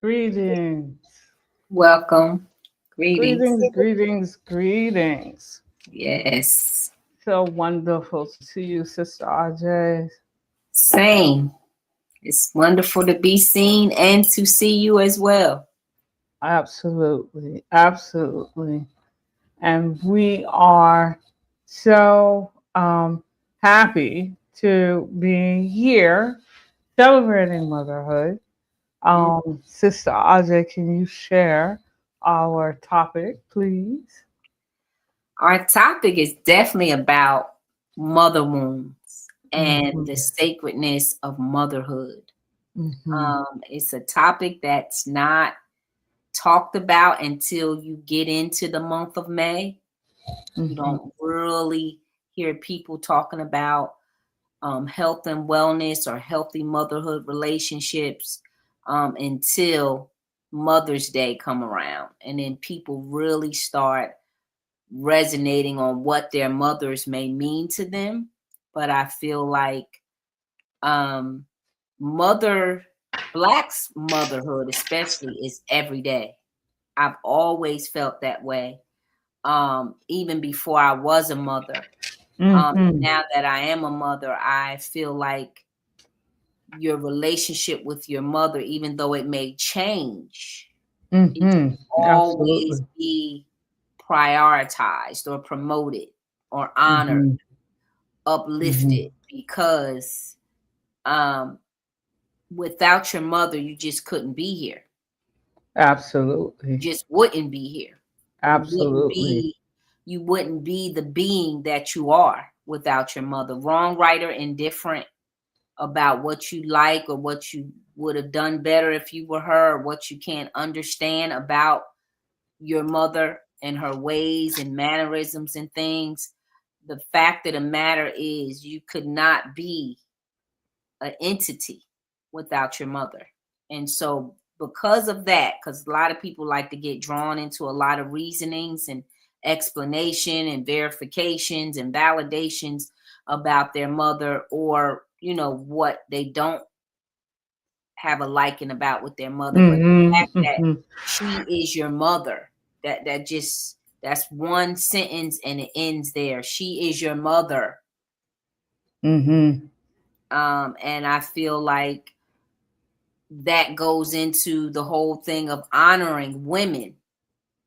Greetings. Welcome. Greetings. Greetings. Yes. So wonderful to see you, Sister RJ. Same. It's wonderful to be seen and to see you as well. Absolutely. Absolutely. and we are so happy to be here celebrating motherhood. Mm. Sister Audrey, can you share our topic, please? Our topic is definitely about mother wounds and the Mm-hmm. sacredness of motherhood. Mm-hmm. It's a topic that's not talked about until you get into the month of May. You Mm-hmm. don't really hear people talking about health and wellness or healthy motherhood relationships until Mother's Day come around, and then people really start resonating on what their mothers may mean to them. But I feel like um, mother Black's motherhood especially is every day. I've always felt that way, even before I was a mother. Mm-hmm. Now that I am a mother, I feel like your relationship with your mother, even though it may change, it Mm-hmm. should always Absolutely. be prioritized or promoted or honored, Mm-hmm. Mm-hmm. uplifted, because um, without your mother, you just couldn't be here. Absolutely. You just wouldn't be here. You wouldn't Absolutely. be you wouldn't be the being that you are without your mother. Wrong, right, or indifferent about what you like or what you would have done better if you were her, or what you can't understand about your mother and her ways and mannerisms and things. The fact of the matter is, you could not be an entity without your mother. And so, because of that, because a lot of people like to get drawn into a lot of reasonings and explanation and verifications and validations about their mother, or what they don't have a liking about with their mother. But the fact Mm-hmm. that Mm-hmm. she is your mother, that's one sentence and it ends there. She is your mother. Mm-hmm. And I feel like that goes into the whole thing of honoring women,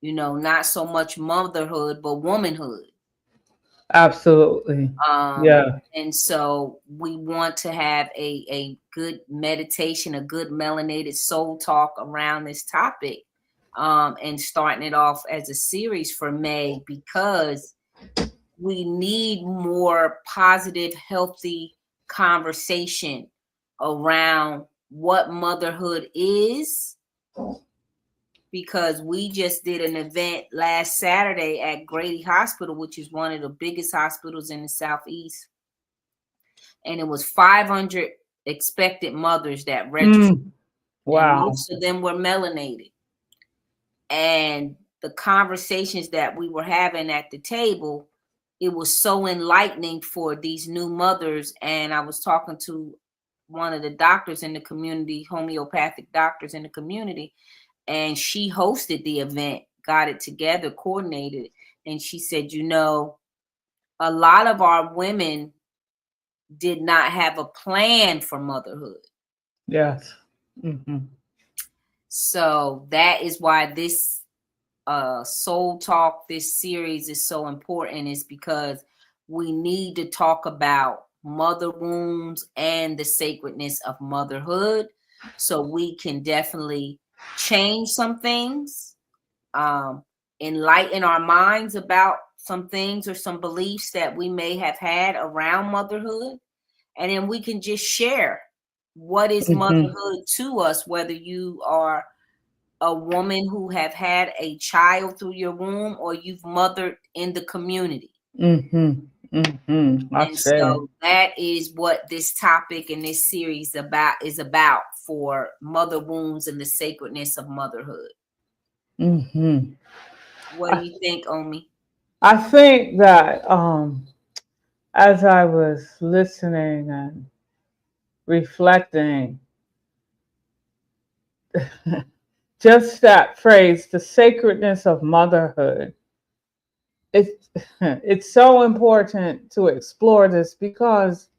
not so much motherhood, but womanhood. Absolutely. Um, Yeah. and so we want to have a good meditation, a good melanated soul talk around this topic, and starting it off as a series for May, because we need more positive, healthy conversation around what motherhood is, because we just did an event last Saturday at Grady Hospital, which is one of the biggest hospitals in the Southeast. And it was 500 expected mothers that registered, Mm. and Wow. most of them were melanated. And the conversations that we were having at the table, it was so enlightening for these new mothers. And I was talking to one of the doctors in the community, homeopathic doctors in the community, and she hosted the event, got it together, coordinated. And she said, a lot of our women did not have a plan for motherhood. Yes. Mm-hmm. So that is why this Soul Talk, this series is so important, is because we need to talk about mother wounds and the sacredness of motherhood, so we can definitely change some things, um, enlighten our minds about some things or some beliefs that we may have had around motherhood, and then we can just share what is Mm-hmm. motherhood to us, whether you are a woman who have had a child through your womb or you've mothered in the community. Mm-hmm. Mm-hmm. I And say. so that is what this topic and this series is about for mother wounds and the sacredness of motherhood. Mm-hmm. What do I, you think, Omi? I think that as I was listening and reflecting, just that phrase, the sacredness of motherhood, it's it's so important to explore this because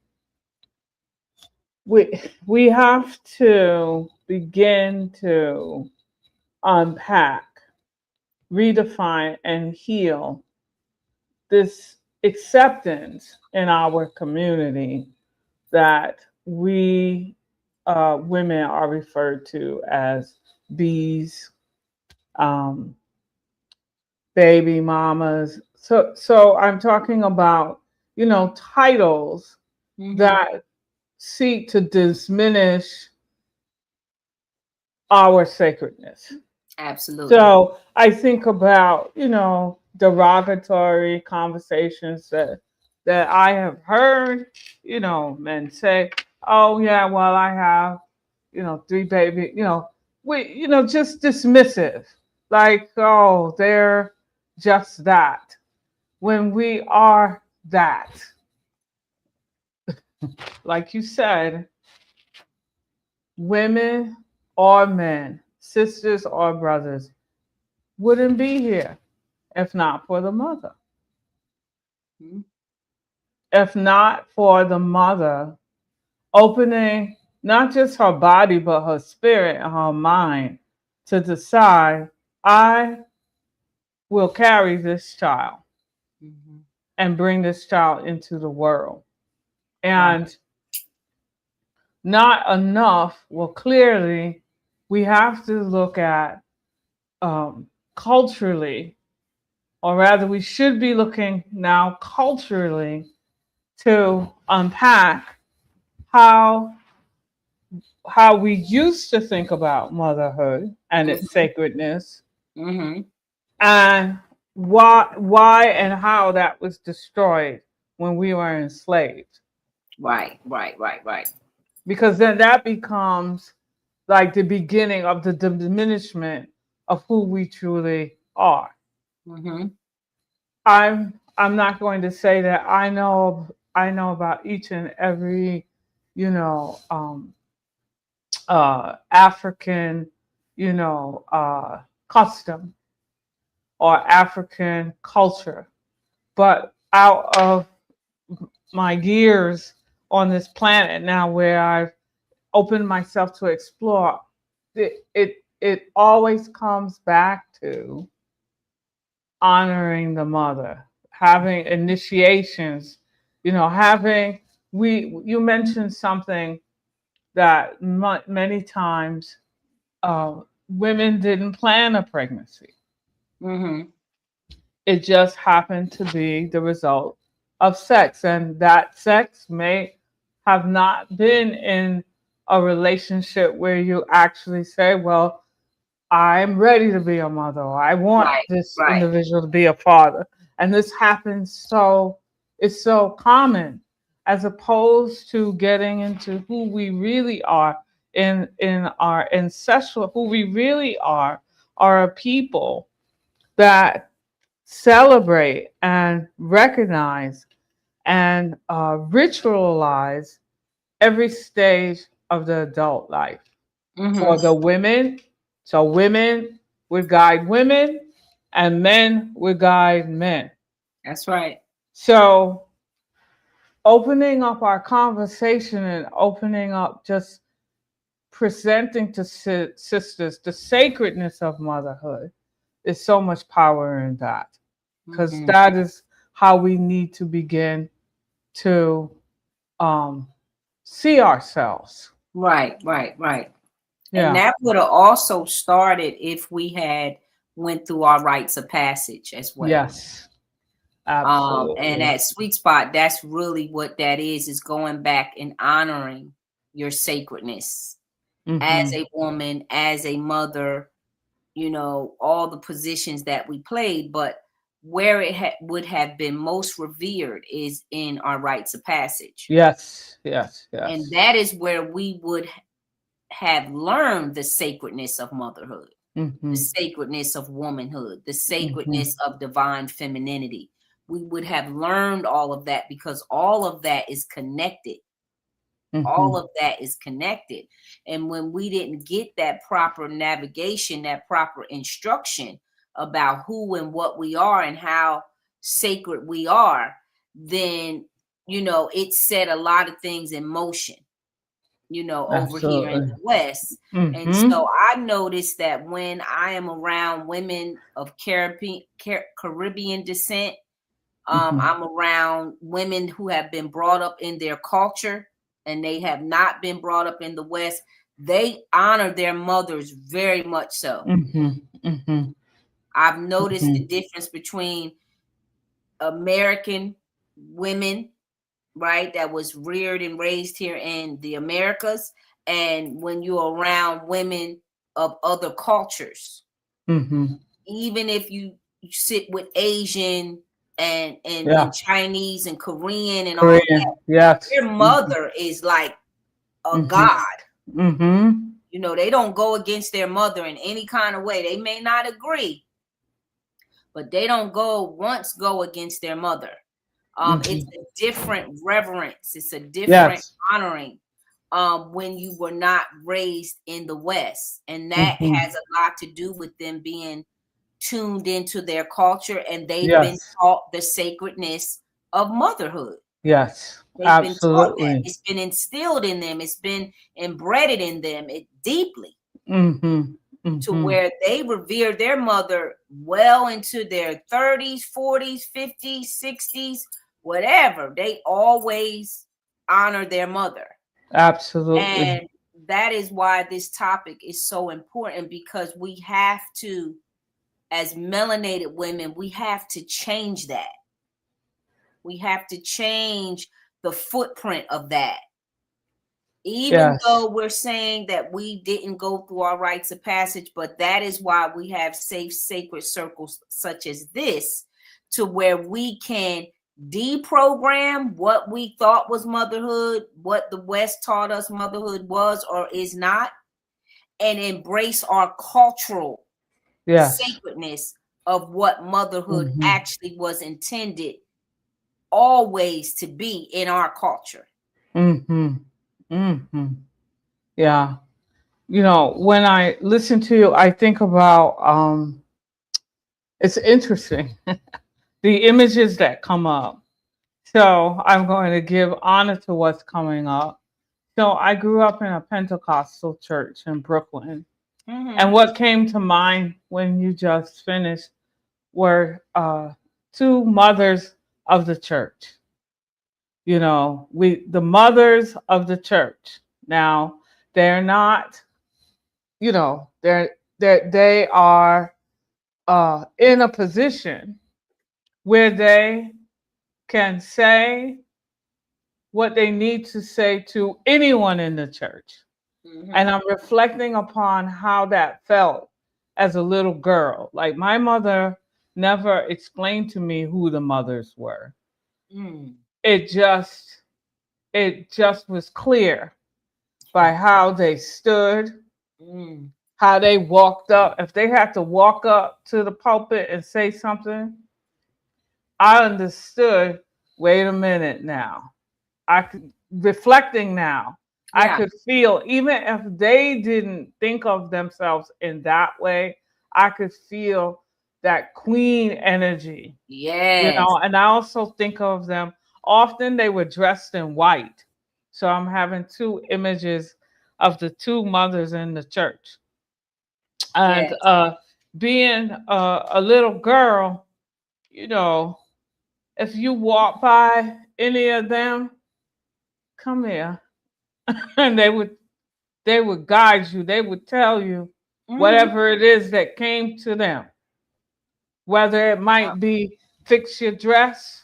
we we have to begin to unpack, redefine, and heal this acceptance in our community that we women are referred to as bees, um, baby mamas. So I'm talking about, titles Mm-hmm. that seek to diminish our sacredness. Absolutely. So I think about, derogatory conversations that I have heard, men say, "Oh yeah, well I have, three baby," just dismissive, like, "Oh, they're just that." When we are that, like you said, women or men, sisters or brothers, wouldn't be here if not for the mother. Mhm. If not for the mother opening not just her body, but her spirit and her mind to decide, I will carry this child Mhm. and bring this child into the world. Right. And not enough, well, clearly, we have to look at culturally, or rather, we should be looking now culturally to unpack how we used to think about motherhood and its Mhm. sacredness, Mhm. and why and how that was destroyed when we were enslaved, Right. Right. Right. Right. because then that becomes like the beginning of the diminishment of who we truly are. Mhm. I'm not going to say that I know about each and every, you know um, African, custom or African culture. But out of my years on this planet now, where I've opened myself to explore, it always comes back to honoring the mother, having initiations, having we you mentioned something that many times women didn't plan a pregnancy. Mhm. It just happened to be the result of sex. And that sex may have not been in a relationship where you actually say, well, I'm ready to be a mother, or I want Right. this Right. individual to be a father. And this happens it's so common, as opposed to getting into who we really are in our ancestral, who we really are a people that celebrate and recognize and ritualize every stage of the adult life. For Mhm. the women, so women would guide women and men would guide men. That's right. So opening up our conversation and opening up, just presenting to sisters the sacredness of motherhood, is so much power in that, because Mhm. that is how we need to begin to um, see ourselves. Right. Right. Right. And Yeah. that would have also started if we had went through our rites of passage as well. Yes. And Absolutely. that sweet spot, that's really what that is going back and honoring your sacredness as Hmm. a woman, as a mother, all the positions that we played. But where it would have been most revered is in our rites of passage. Yes. Yes. And Yes. that is where we would have learned the sacredness of motherhood, the Hmm. sacredness of womanhood, the Hmm. sacredness of divine femininity. We would have learned all of that because all of that is connected. All Hmm. of that is connected. And when we didn't get that proper navigation, that proper instruction about who and what we are and how sacred we are, then, it set a lot of things in motion, over here in Absolutely. the West. And Hmm. so I noticed that when I am around women of Caribbean descent, Mm-hmm. I'm around women who have been brought up in their culture and they have not been brought up in the West. They honor their mothers very much so. Mm-hmm. Mm-hmm. I've noticed Mm-hmm. the difference between American women, right, that was reared and raised here in the Americas, and when you're around women of other cultures, Mm-hmm. even if you sit with Asian and Yeah. Chinese and Korean and all that, Korean. Yes. their Mm-hmm. mother is like a Mm-hmm. god. Mm-hmm. You know, they don't go against their mother in any kind of way. They may not agree, but they don't go against their mother. It's Mm-hmm. a different reverence. It's a different Yes. honoring when you were not raised in the West. And that Mm-hmm. has a lot to do with them being tuned into their culture and they've been Yes. taught the sacredness of motherhood. Yes. They've been taught that. Absolutely. It's been instilled in them. It's been embedded in them deeply Mm-hmm. to Mm-hmm. where they revere their mother well into their 30s, 40s, 50s, 60s, whatever. They always honor their mother. Absolutely. And that is why this topic is so important because we have to, as melanated women, we have to change that. We have to change the footprint of that. Even Yes. though we're saying that we didn't go through our rites of passage, but that is why we have safe, sacred circles such as this to where we can deprogram what we thought was motherhood, what the West taught us motherhood was or is not, and embrace our cultural Yes. sacredness of what motherhood Mm-hmm. actually was intended always to be in our culture. Mm-hmm. Mm-hmm. Yeah. You know, when I listen to you, I think about it's interesting the images that come up. So I'm going to give honor to what's coming up. So I grew up in a Pentecostal church in Brooklyn. And Mm-hmm. what came to mind when you just finished were two mothers of the church. You know, the mothers of the church. Now, they're not, you know, they are in a position where they can say what they need to say to anyone in the church. And Mm-hmm. I'm reflecting upon how that felt as a little girl. Like my mother never explained to me who the mothers were. Mm. It just it just was clear by how they stood, Mm. how they walked up. If they had to walk up to the pulpit and say something, I understood, wait a minute now. I could reflecting now. I Yeah. could feel even if they didn't think of themselves in that way, I could feel that queen energy, you Yes. know, and I also think of them often they were dressed in white. So I'm having two images of the two mothers in the church. And Yes. being a little girl, you know, if you walk by any of them, come here. And they would guide you. They would tell you Mm-hmm. whatever it is that came to them, whether it might be fix your dress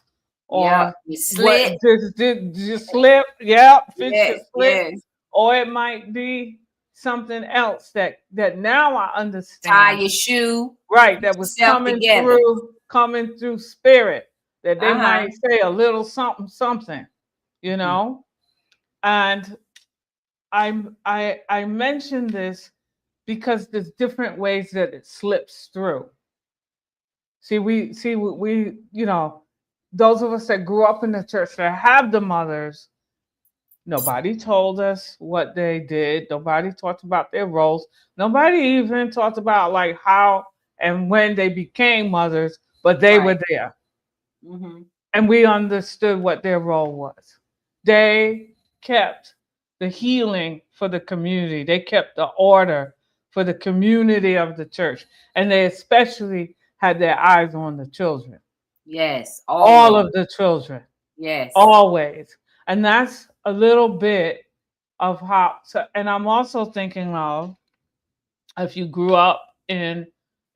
Yep. or You what slit. just slip, yep, fix your Yes. slip, Yes. or it might be something else that now I Tie understand, your shoe. right, Get that was yourself together. coming through spirit, that they Uh-huh. might say a little something something, you Mm. know. And I mention this because there's different ways that it slips through. We you know, those of us that grew up in the church that have the mothers, nobody told us what they did. Nobody talked about their roles. Nobody even talked about like how and when they became mothers, but they Right. were there Mm-hmm. and we understood what their role was. They kept the healing for the community, they kept the order for the community of the church, and they especially had their eyes on the children. Yes, all always. of the children, Yes. always. And that's a little bit of how, so, and I'm also thinking of if you grew up in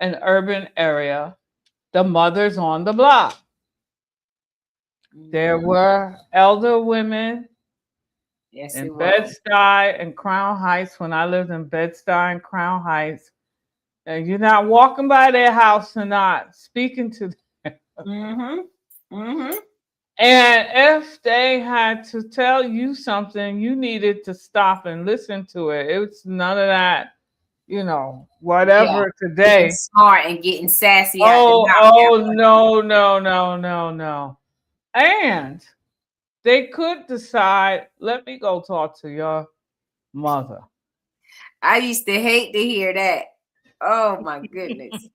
an urban area, the mothers on the block. There Hmm. were elder women Yes, in it was. Bed-Stuy and Crown Heights when I lived in Bed-Stuy and Crown Heights. And you're not walking by their house and not speaking to them. Mm-hmm. Mm-hmm. And if they had to tell you something, you needed to stop and listen to it. It was none of that, Yeah. whatever Being today. smart and getting sassy out the Oh, mouth. That oh, was. no, no, no, no, no. And they could decide, let me go talk to your mother. I used to hate to hear that. Oh my goodness.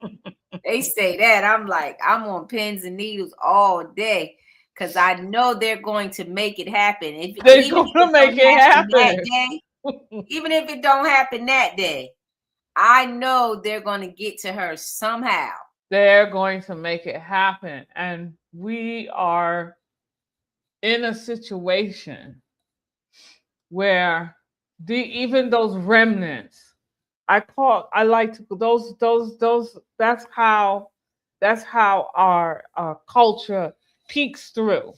They say that. I'm like, I'm on pins and needles all day. Cause I know they're going to make it happen. If They're even going if to it make don't it happen that happen. day, even if it don't happen that day, I know they're going to get to her somehow. They're going to make it happen. And we are in a situation where even those remnants, I like to those that's how our culture peeks through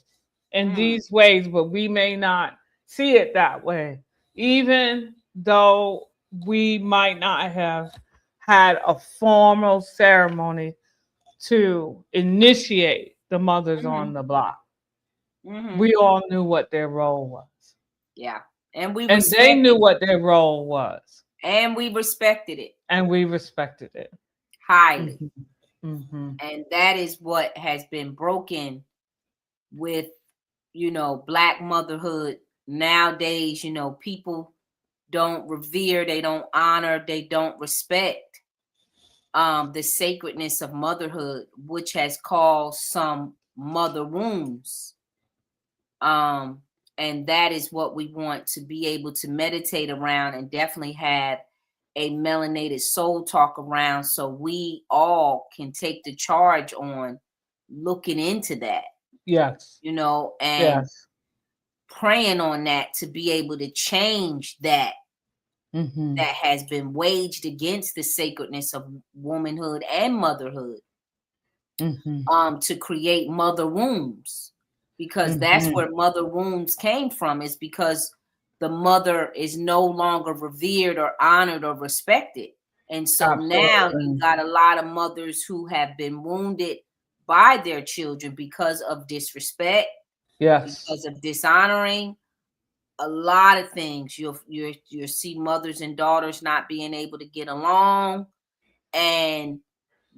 in Mm, these ways, but we may not see it that way, even though we might not have had a formal ceremony to initiate the mothers mm-hmm, on the block. mm-hmm. We all knew what their role was, Yeah. And we and they knew respected it. what their role was, And we respected it and we respected it. highly. Mhm. Mhm. And that is what has been broken with, Black motherhood nowadays. People don't revere, they don't honor, they don't respect the sacredness of motherhood, which has caused some mother wounds. um and that is what we want to be able to meditate around, and definitely have a melanated soul talk around, so we all can take the charge on looking into that, Yes. and Yes. praying on that to be able to change that Mhm. that has been waged against the sacredness of womanhood and motherhood, Mhm. to create mother wombs, because that's Mhm. where mother wombs came from, is because the mother is no longer revered or honored or respected. And so now you Absolutely. got a lot of mothers who have been wounded by their children because of disrespect, Yes. because of dishonoring, a lot of things. You'll see mothers and daughters not being able to get along, and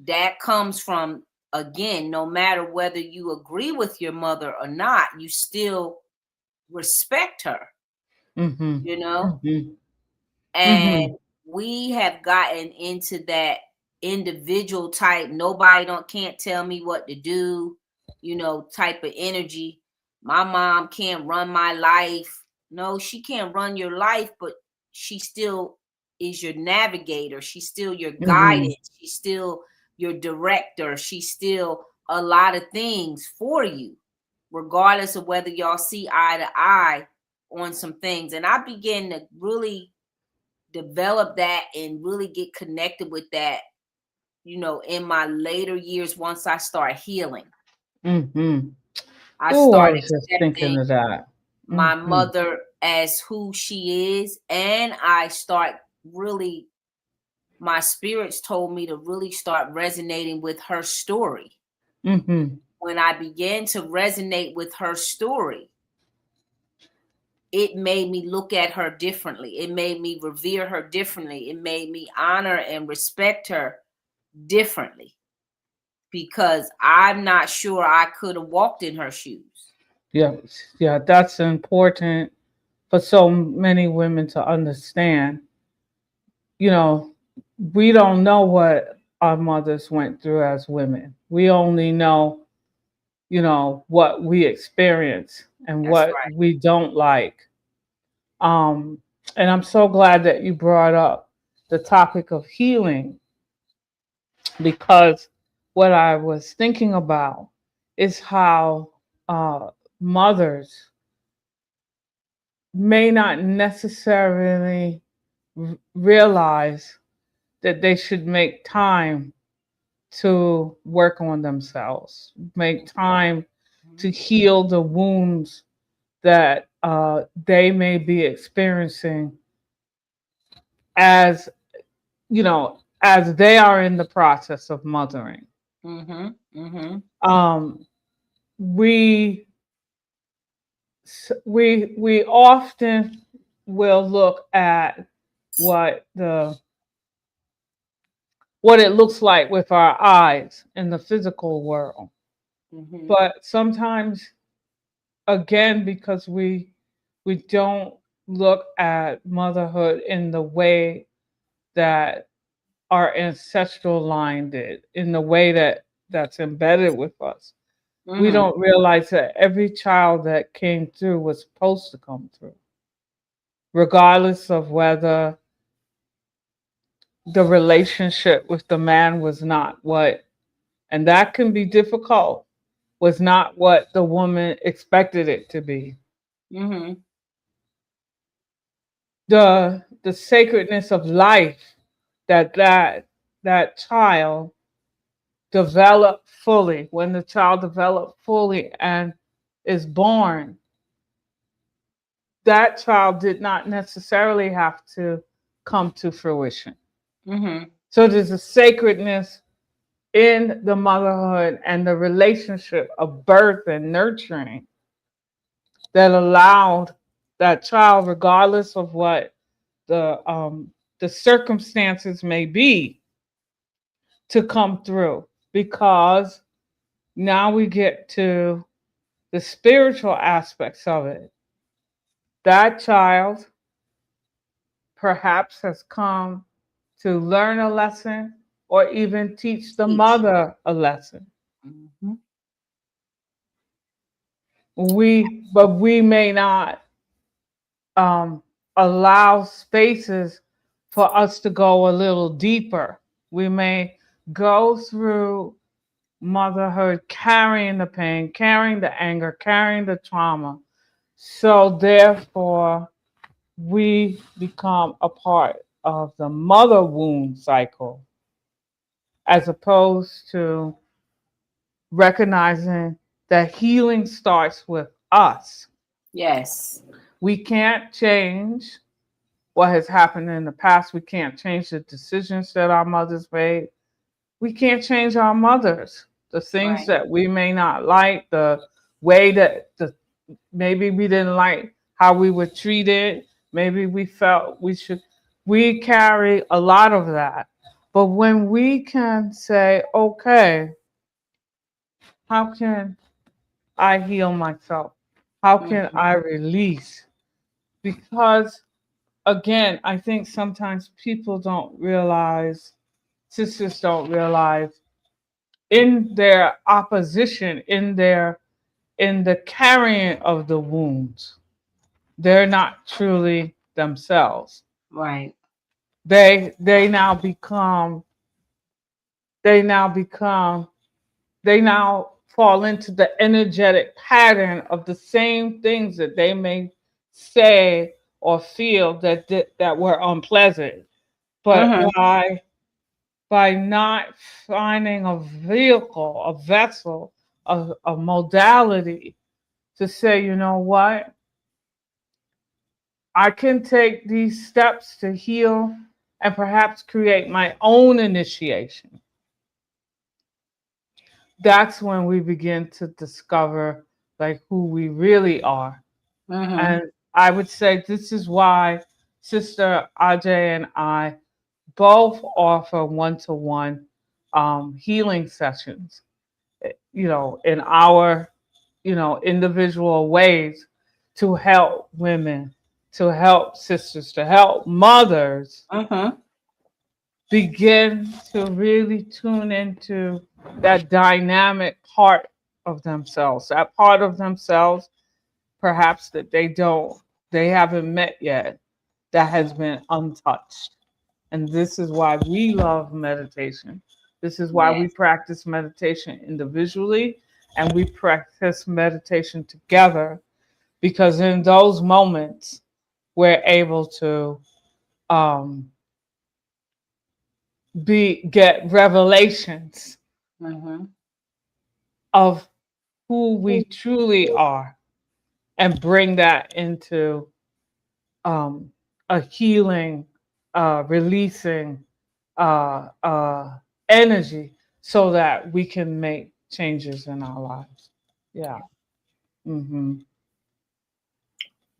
that comes from, again, no matter whether you agree with your mother or not, you still respect her, Mhm. you know Mhm. and Mhm. we have gotten into that individual type, nobody don't can't tell me what to do, type of energy. My mom can't run my life. No, she can't run your life, but she still is your navigator, she's still your Mhm. guidance, she's still your director, she's still a lot of things for you, regardless of whether y'all see eye to eye on some things. And I began to really develop that and really get connected with that, in my later years. Once I start healing, Mhm. I Oh, I start was just thinking accepting of that. my Mhm. mother as who she is, and I start really, my spirits told me to really start resonating with her story. Mhm. When I began to resonate with her story, it made me look at her differently, it made me revere her differently, it made me honor and respect her differently, because I'm not sure I could have walked in her shoes. Yeah. Yeah. That's important for so many women to understand. You know, we don't know what our mothers went through as women. We only know, what we experience and That's what right. we don't like. Um, and I'm so glad that you brought up the topic of healing, because what I was thinking about is how uh, mothers may not necessarily realize that they should make time to work on themselves, make time to heal the wounds that they may be experiencing as as they are in the process of mothering. Mm-hmm. Mm-hmm. Um, we we often will look at what the what it looks like with our eyes in the physical world, Mm-hmm. but sometimes, again, because we don't look at motherhood in the way that our ancestral line did, in the way that's embedded with us, we Mm-hmm. don't realize that every child that came through was supposed to come through, regardless of whether the relationship with the man was not what, and that can be difficult, was not what the woman expected it to be. Mm-hmm. The sacredness of life that child developed fully, when the child developed fully and is born, that child did not necessarily have to come to fruition. Mm-hmm. So there's a sacredness in the motherhood and the relationship of birth and nurturing that allowed that child, regardless of what the circumstances may be, to come through. Because now we get to the spiritual aspects of it. That child perhaps has come to learn a lesson or even teach the Teach. mother a lesson. Mm-hmm. But we may not um, allow spaces for us to go a little deeper. We may go through motherhood carrying the pain, carrying the anger, carrying the trauma. So, therefore, we become a part of the mother wound cycle as opposed to recognizing that healing starts with us. Yes. We can't change what has happened in the past. We can't change the decisions that our mothers made. We can't change our mothers. The things Right. that we may not like, the way that maybe we didn't like how we were treated, maybe we felt we should. We carry a lot of that. But when we can say, okay, how can I heal myself? How can Mm-hmm. I release? Because again, I think sometimes people don't realize, sisters don't realize, in their opposition, in the carrying of the wounds, they're not truly themselves. Right. They now become they now become they now fall into the energetic pattern of the same things that they may say or feel that were unpleasant. But Mm-hmm. by not finding a vehicle, a vessel, a modality to say, you know what, I can take these steps to heal and perhaps create my own initiation. That's when we begin to discover like who we really are. Mm-hmm. And I would say this is why Sister Ajay and I both offer one-to-one healing sessions, in our, individual ways to help women, to help sisters, to help mothers Mm-hmm. begin to really tune into that dynamic part of themselves, that part of themselves perhaps that they haven't met yet, that has been untouched. And this is why we love meditation. This is why we Yes. practice meditation individually. and we practice meditation together, because in those moments we're able to um, get revelations Mm-hmm. of who we truly are, and bring that into um, a healing, releasing energy, so that we can make changes in our lives. Yeah. Hmm.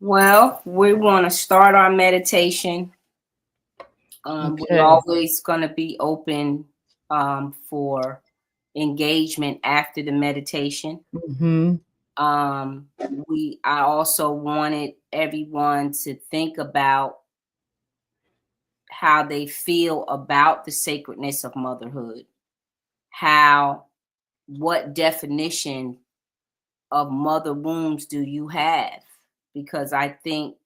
Well, we want to start our meditation. We're Okay. always going to be open for engagement after the meditation. Hmm. I also wanted everyone to think about how they feel about the sacredness of motherhood. What definition of mother wombs do you have? Because I think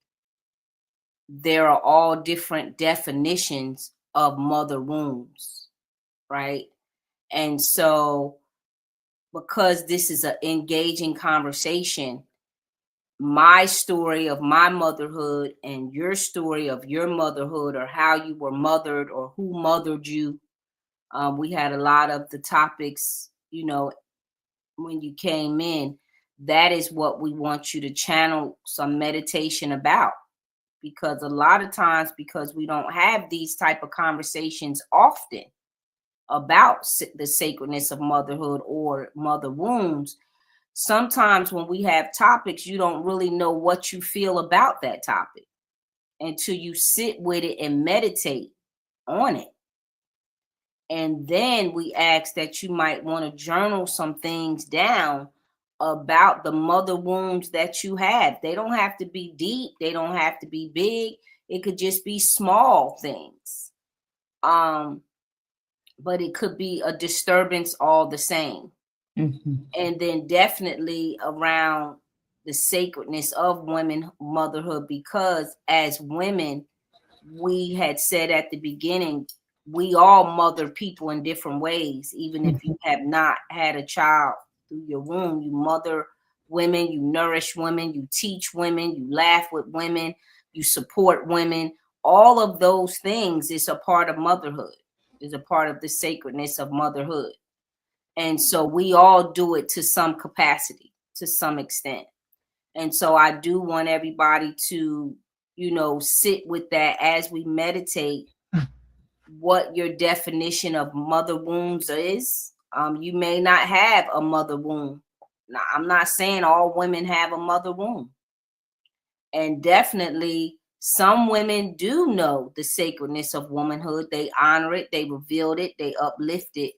there are all different definitions of mother wombs, right? And so, because this is an engaging conversation, my story of my motherhood and your story of your motherhood, or how you were mothered or who mothered you. We had a lot of the topics, when you came in. That is what we want you to channel some meditation about, because a lot of times, because we don't have these type of conversations often about the sacredness of motherhood or mother wounds, sometimes when we have topics, you don't really know what you feel about that topic until you sit with it and meditate on it. And then we ask that you might want to journal some things down about the mother wounds that you have. They don't have to be deep, they don't have to be big. It could just be small things. But it could be a disturbance all the same. Hmm. And then definitely around the sacredness of women motherhood, because as women, we had said at the beginning, we all mother people in different ways. Even if you have not had a child through your womb, you mother women, you nourish women, you teach women, you laugh with women, you support women. All of those things is a part of motherhood, is a part of the sacredness of motherhood. And so we all do it to some capacity, to some extent. And so I do want everybody to, sit with that as we meditate, what your definition of mother wounds is. You may not have a mother wound. Now, I'm not saying all women have a mother wound. And definitely some women do know the sacredness of womanhood. They honor it, they revealed it, they uplift it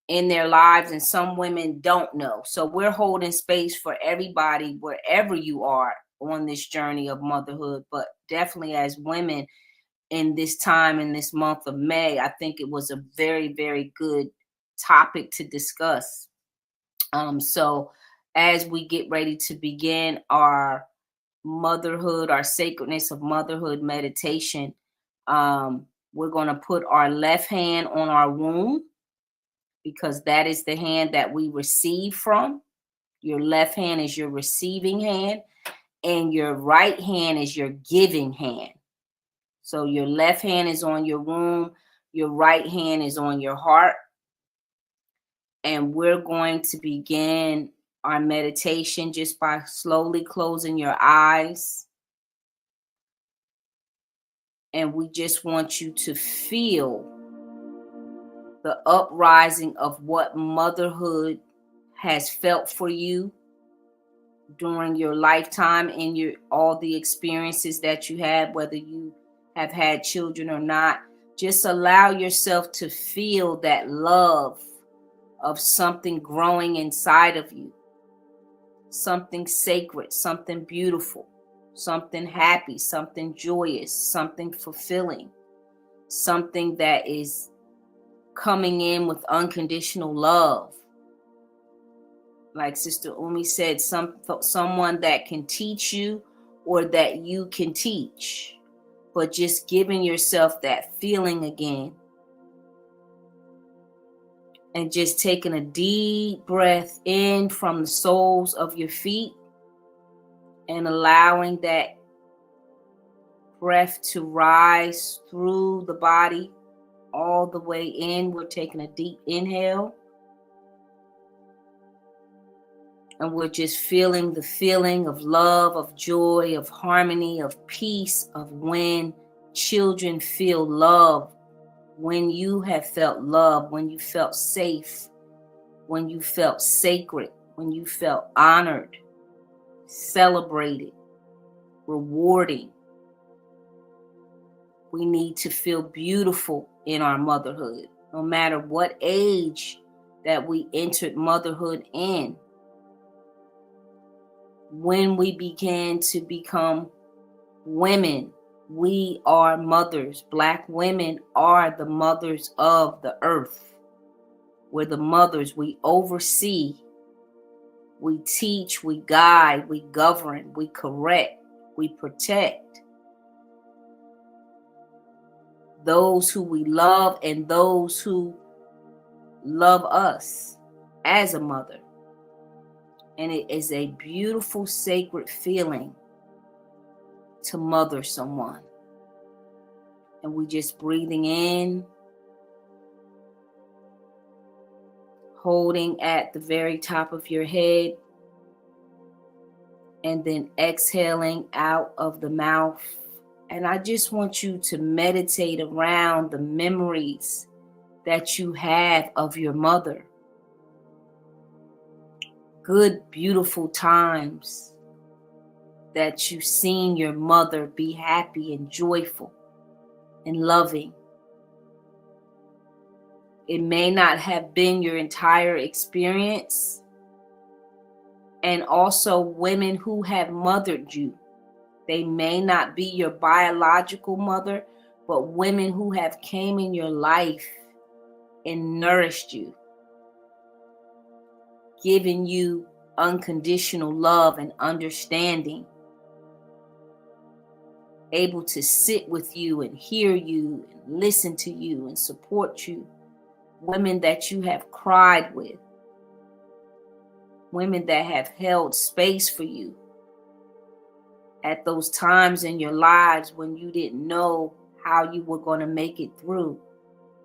in their lives, and some women don't know. So we're holding space for everybody wherever you are on this journey of motherhood. But definitely as women in this time, in this month of May, I think it was a very, very good topic to discuss. So as we get ready to begin our motherhood, our sacredness of motherhood meditation, we're going to put our left hand on our womb, because that is the hand that we receive from. Your left hand is your receiving hand, and your right hand is your giving hand. So your left hand is on your womb, your right hand is on your heart. And we're going to begin our meditation just by slowly closing your eyes. And we just want you to feel the uprising of what motherhood has felt for you during your lifetime, and all the experiences that you had, whether you have had children or not. Just allow yourself to feel that love of something growing inside of you, something sacred, something beautiful, something happy, something joyous, something fulfilling, something that is coming in with unconditional love. Like Sister Umi said, someone that can teach you or that you can teach. But just giving yourself that feeling again. And just taking a deep breath in from the soles of your feet and allowing that breath to rise through the body all the way in. We're taking a deep inhale. And we're just feeling the feeling of love, of joy, of harmony, of peace, of when children feel love, when you have felt love, when you felt safe, when you felt sacred, when you felt honored, celebrated, rewarding. We need to feel beautiful in our motherhood, no matter what age that we entered motherhood in. When we began to become women, we are mothers. Black women are the mothers of the earth. We're the mothers. We oversee, we teach, we guide, we govern, we correct, we protect those who we love and those who love us as a mother. And it is a beautiful, sacred feeling to mother someone. And we just breathing in, holding at the very top of your head, and then exhaling out of the mouth. And I just want you to meditate around the memories that you have of your mother. Good, beautiful times that you've seen your mother be happy and joyful and loving. It may not have been your entire experience. And also women who have mothered you. They may not be your biological mother, but women who have came in your life and nourished you, giving you unconditional love and understanding, able to sit with you and hear you and listen to you and support you. Women that you have cried with, women that have held space for you at those times in your lives when you didn't know how you were going to make it through.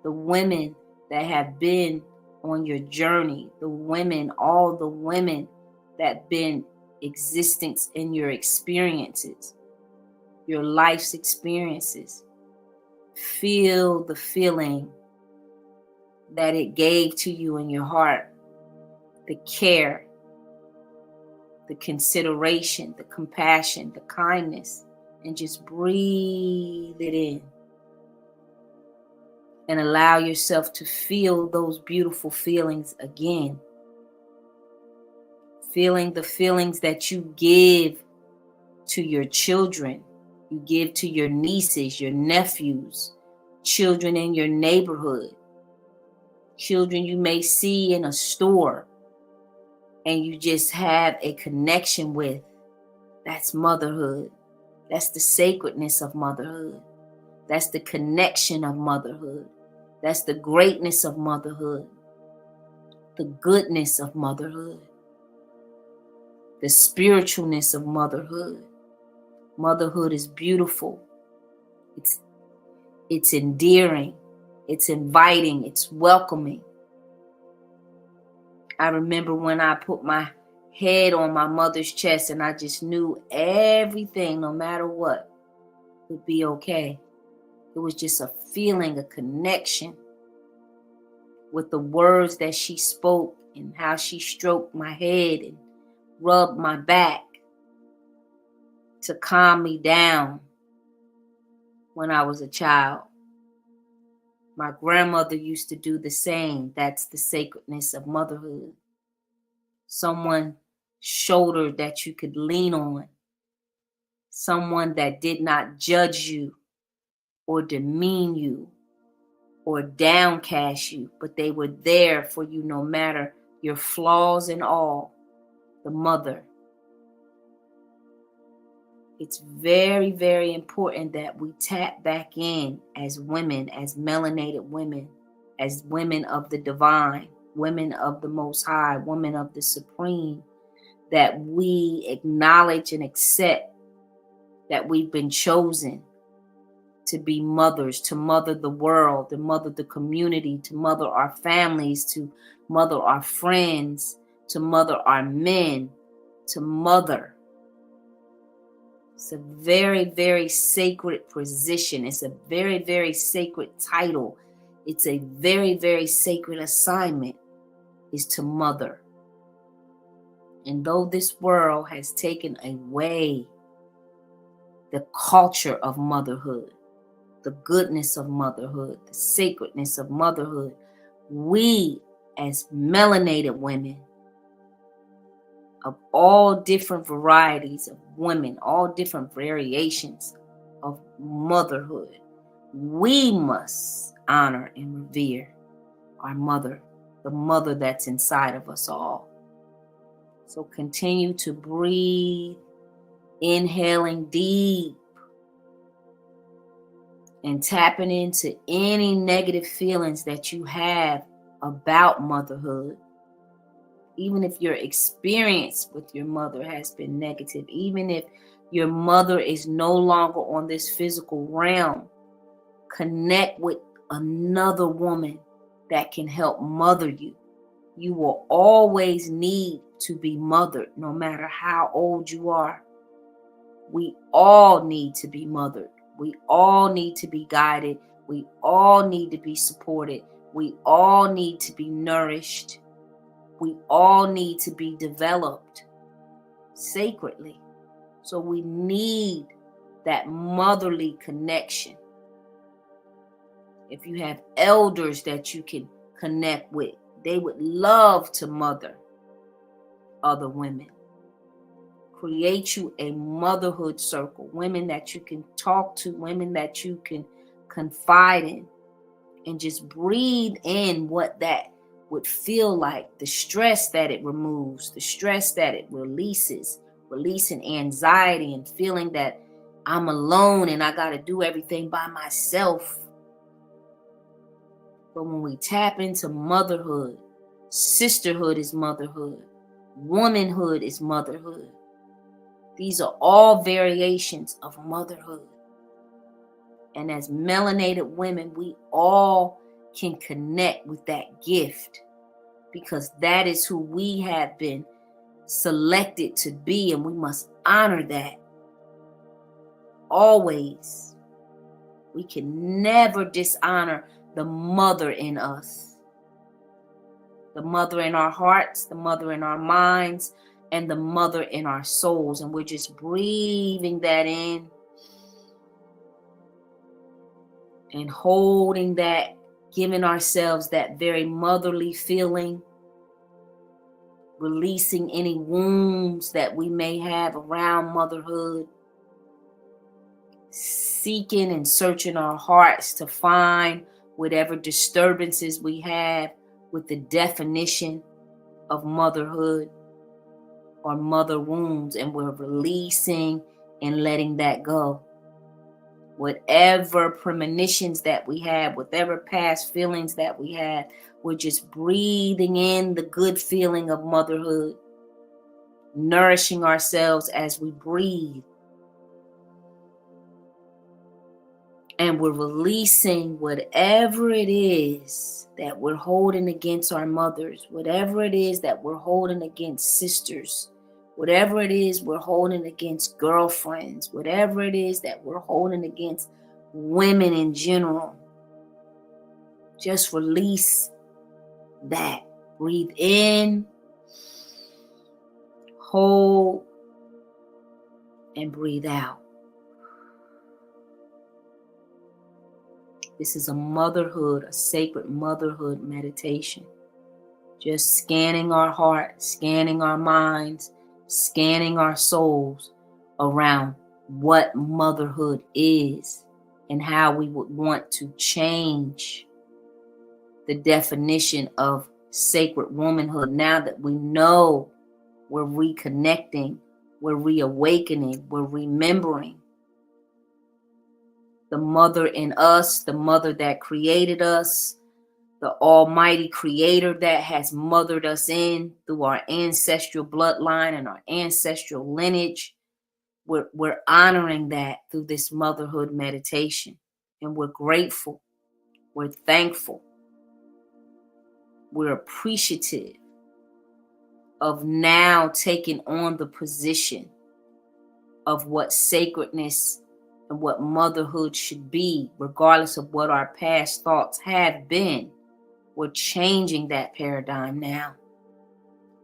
The women that have been on your journey, the women, all the women that have been existence in your experiences, your life's experiences. Feel the feeling that it gave to you in your heart, the care, the consideration, the compassion, the kindness, and just breathe it in. And allow yourself to feel those beautiful feelings again. Feeling the feelings that you give to your children, you give to your nieces, your nephews, children in your neighborhood, children you may see in a store, and you just have a connection with. That's motherhood. That's the sacredness of motherhood. That's the connection of motherhood. That's the greatness of motherhood. The goodness of motherhood. The spiritualness of motherhood. Motherhood is beautiful. It's endearing. It's inviting. It's welcoming. I remember when I put my head on my mother's chest and I just knew everything, no matter what, would be okay. It was just a feeling, a connection with the words that she spoke and how she stroked my head and rubbed my back to calm me down when I was a child. My grandmother used to do the same. That's the sacredness of motherhood. Someone's shoulder that you could lean on. Someone that did not judge you or demean you or downcast you, but they were there for you no matter your flaws and all. The mother. It's very, very important that we tap back in as women, as melanated women, as women of the divine, women of the Most High, women of the Supreme, that we acknowledge and accept that we've been chosen to be mothers, to mother the world, to mother the community, to mother our families, to mother our friends, to mother our men, to mother. It's a very, very sacred position. It's a very, very sacred title. It's a very, very sacred assignment, is to mother. And though this world has taken away the culture of motherhood, the goodness of motherhood, the sacredness of motherhood, we as melanated women of all different varieties of women, all different variations of motherhood, we must honor and revere our mother, the mother that's inside of us all. So continue to breathe, inhaling deep and tapping into any negative feelings that you have about motherhood. Even if your experience with your mother has been negative, even if your mother is no longer on this physical realm, connect with another woman that can help mother you. You will always need to be mothered, no matter how old you are. We all need to be mothered. We all need to be guided. We all need to be supported. We all need to be nourished. We all need to be developed sacredly. So we need that motherly connection. If you have elders that you can connect with, they would love to mother other women. Create you a motherhood circle, women that you can talk to, women that you can confide in, and just breathe in what that would feel like, the stress that it removes, the stress that it releases, releasing anxiety and feeling that I'm alone and I got to do everything by myself. But when we tap into motherhood, sisterhood is motherhood, womanhood is motherhood. These are all variations of motherhood. And as melanated women, we all can connect with that gift, because that is who we have been selected to be, and we must honor that always. We can never dishonor the mother in us, the mother in our hearts, the mother in our minds, and the mother in our souls. And we're just breathing that in and holding that, giving ourselves that very motherly feeling, releasing any wounds that we may have around motherhood, seeking and searching our hearts to find whatever disturbances we have with the definition of motherhood or mother wounds, and we're releasing and letting that go. Whatever premonitions that we have, whatever past feelings that we have, we're just breathing in the good feeling of motherhood, nourishing ourselves as we breathe. And we're releasing whatever it is that we're holding against our mothers, whatever it is that we're holding against sisters, whatever it is we're holding against girlfriends, whatever it is that we're holding against women in general. Just release that. Breathe in, hold, and breathe out. This is a motherhood, a sacred motherhood meditation. Just scanning our hearts, scanning our minds, scanning our souls around what motherhood is and how we would want to change the definition of sacred womanhood. Now that we know, we're reconnecting, we're reawakening, we're remembering the mother in us, the mother that created us, the Almighty Creator that has mothered us in through our ancestral bloodline and our ancestral lineage. We're honoring that through this motherhood meditation. And we're grateful. We're thankful. We're appreciative of now taking on the position of what sacredness and what motherhood should be, regardless of what our past thoughts have been. We're changing that paradigm now.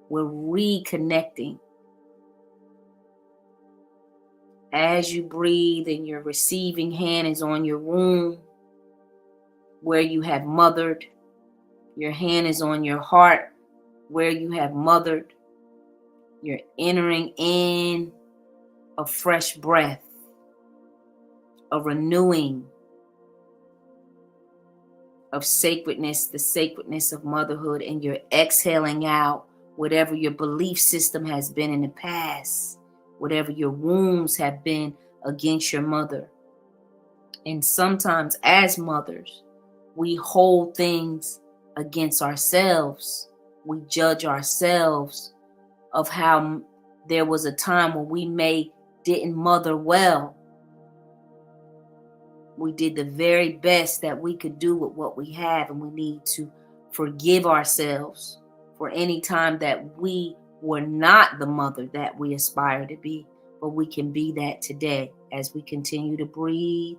We're reconnecting. As you breathe and your receiving hand is on your womb, where you have mothered, your hand is on your heart, where you have mothered. You're entering in a fresh breath, a renewing of sacredness, the sacredness of motherhood, and you're exhaling out whatever your belief system has been in the past, whatever your wounds have been against your mother. And sometimes as mothers, we hold things against ourselves. We judge ourselves of how there was a time when we didn't mother well. We did the very best that we could do with what we have, and we need to forgive ourselves for any time that we were not the mother that we aspire to be, but we can be that today as we continue to breathe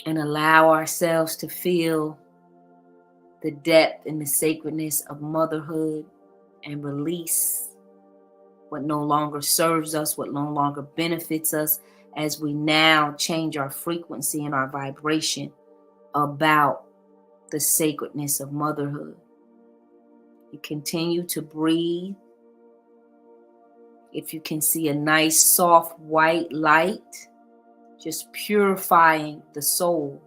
and allow ourselves to feel the depth and the sacredness of motherhood and release what no longer serves us, what no longer benefits us, as we now change our frequency and our vibration about the sacredness of motherhood. You continue to breathe. If you can see a nice soft white light, just purifying the soul,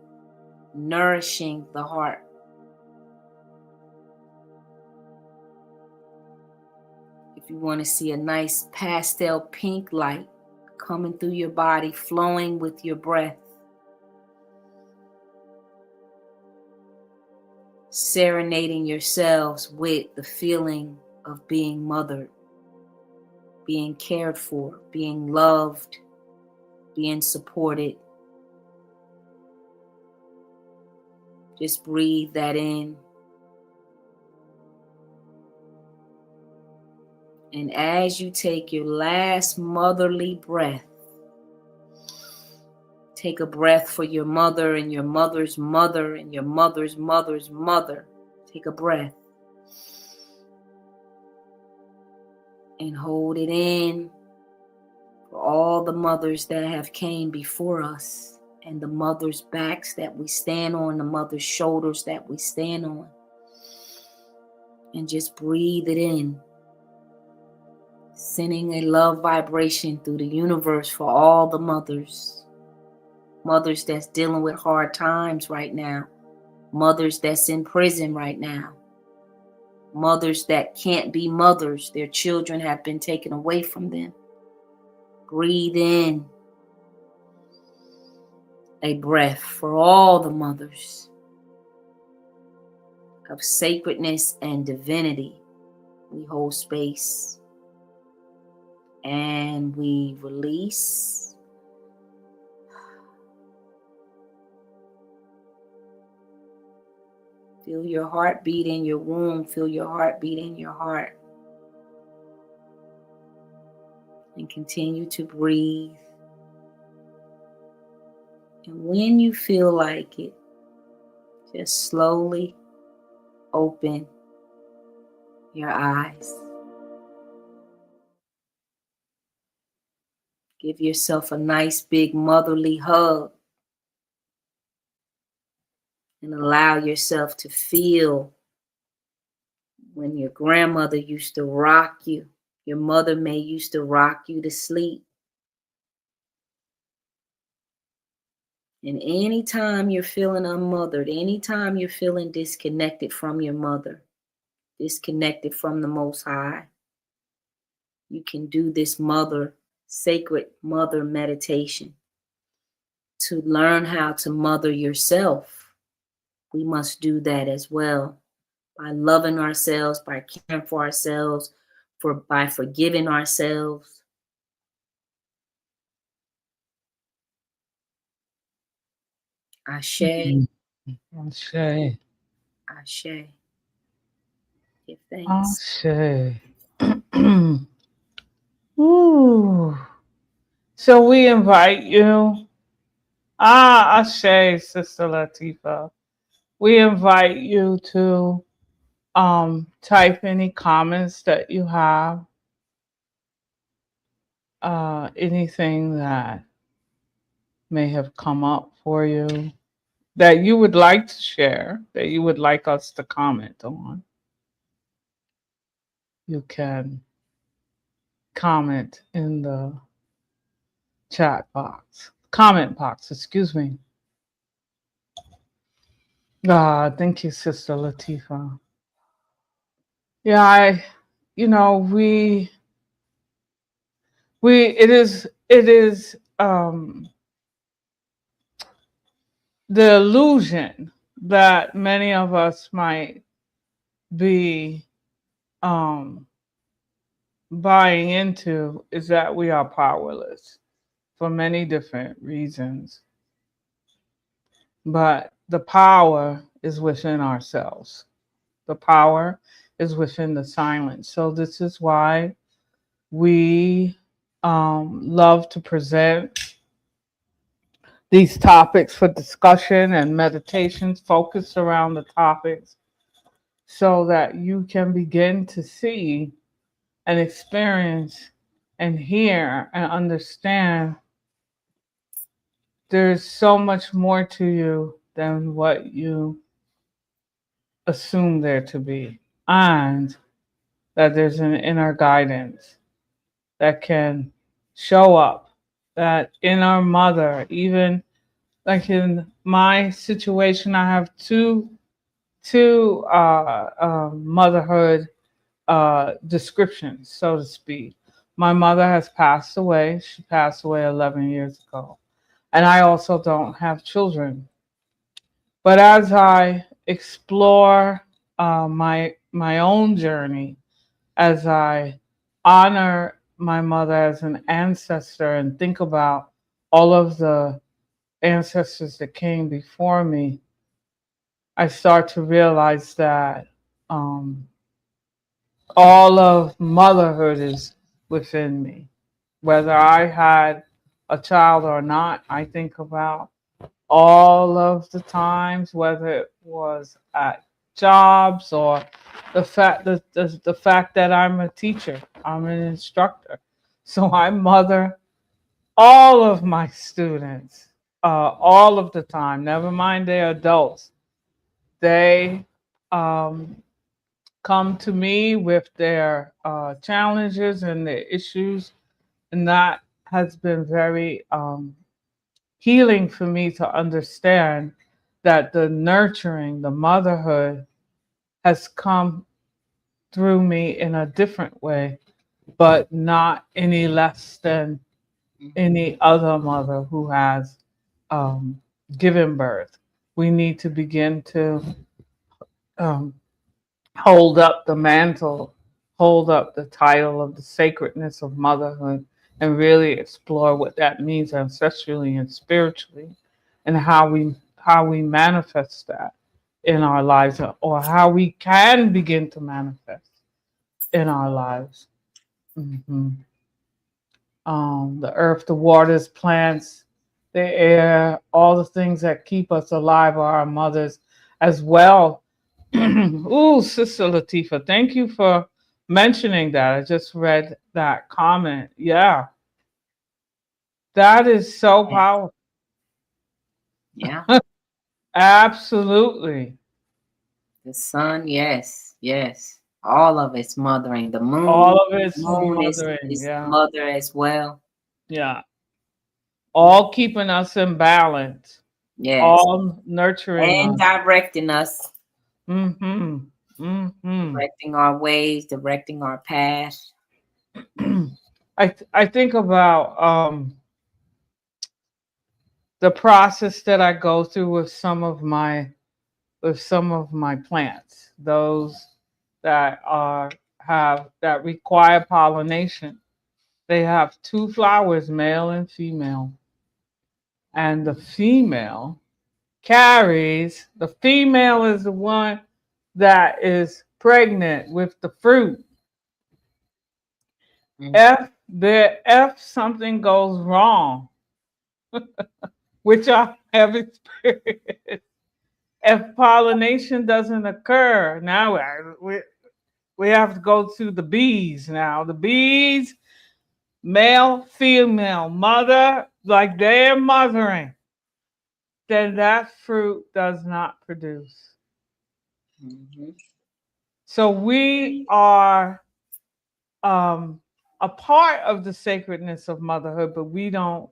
nourishing the heart. If you want to see a nice pastel pink light coming through your body, flowing with your breath, serenading yourselves with the feeling of being mothered, being cared for, being loved, being supported. Just breathe that in. And as you take your last motherly breath, take a breath for your mother and your mother's mother and your mother's mother's mother. Take a breath. And hold it in for all the mothers that have came before us, and the mothers' backs that we stand on, the mothers' shoulders that we stand on. And just breathe it in, sending a love vibration through the universe for all the mothers. Mothers that's dealing with hard times right now. Mothers that's in prison right now. Mothers that can't be mothers. Their children have been taken away from them. Breathe in a breath for all the mothers of sacredness and divinity. We hold space and we release. Feel your heartbeat in your womb. Feel your heartbeat in your heart. And continue to breathe. And when you feel like it, just slowly open your eyes. Give yourself a nice big motherly hug. And allow yourself to feel when your grandmother used to rock you. Your mother may used to rock you to sleep. And anytime you're feeling unmothered, anytime you're feeling disconnected from your mother, disconnected from the Most High, you can do this sacred mother meditation to learn how to mother yourself. We must do that as well by loving ourselves, by caring for ourselves, by forgiving ourselves. Ashe, Mm. Ashe. ashe. Give thanks. Ashe. Ooh. So we invite you. Ashe, Sister Latifa. We invite you to type any comments that you have, anything that may have come up for you that you would like to share, that you would like us to comment on. You can comment in the chat box, comment box, excuse me. Thank you, Sister Latifa. Yeah, it is the illusion that many of us might be um, buying into is that we are powerless for many different reasons. But the power is within ourselves. The power is within the silence. So this is why we love to present these topics for discussion and meditations focused around the topics so that you can begin to see and experience and hear and understand there's so much more to you than what you assume there to be. And that there's an inner guidance that can show up. That inner mother, even like in my situation, I have two motherhood descriptions, so to speak. My mother has passed away. She passed away 11 years ago. And I also don't have children. But as I explore my own journey, as I honor my mother as an ancestor and think about all of the ancestors that came before me, I start to realize that um, all of motherhood is within me. Whether I had a child or not, I think about all of the times, whether it was at jobs or the fact that I'm a teacher, I'm an instructor. So I mother all of my students, all of the time, never mind they're adults. They um, come to me with their challenges and their issues, and that has been very healing for me to understand that the nurturing, the motherhood has come through me in a different way, but not any less than any other mother who has um, given birth. We need to begin to um, hold up the mantle, hold up the title of the sacredness of motherhood, and really explore what that means ancestrally and spiritually, and how we manifest that in our lives, or how we can begin to manifest in our lives. Mhm. The earth, the waters, plants, the air, all the things that keep us alive are our mothers as well. Ooh, Sister Latifa, thank you for mentioning that. I just read that comment. Yeah, that is so Yes. powerful. Yeah. Absolutely. The sun, yes, yes. All of it's mothering. The All moon, of it's moon mothering. is Yeah. mother as well. Yeah. All keeping us in balance, Yes. all nurturing And us. directing us, Mm-hmm. Mm-hmm. directing our ways, directing our path. I think about the process that I go through with some of my with some of my plants, those that are have that require pollination. They have two flowers, male and female. And the female is the one that is pregnant with the fruit. Mm. If something goes wrong, which I have experienced, if pollination doesn't occur, now we have to go to the bees now. The bees, male, female, mother, like they're mothering, then that fruit does not produce. Mhm. So we are a part of the sacredness of motherhood, but we don't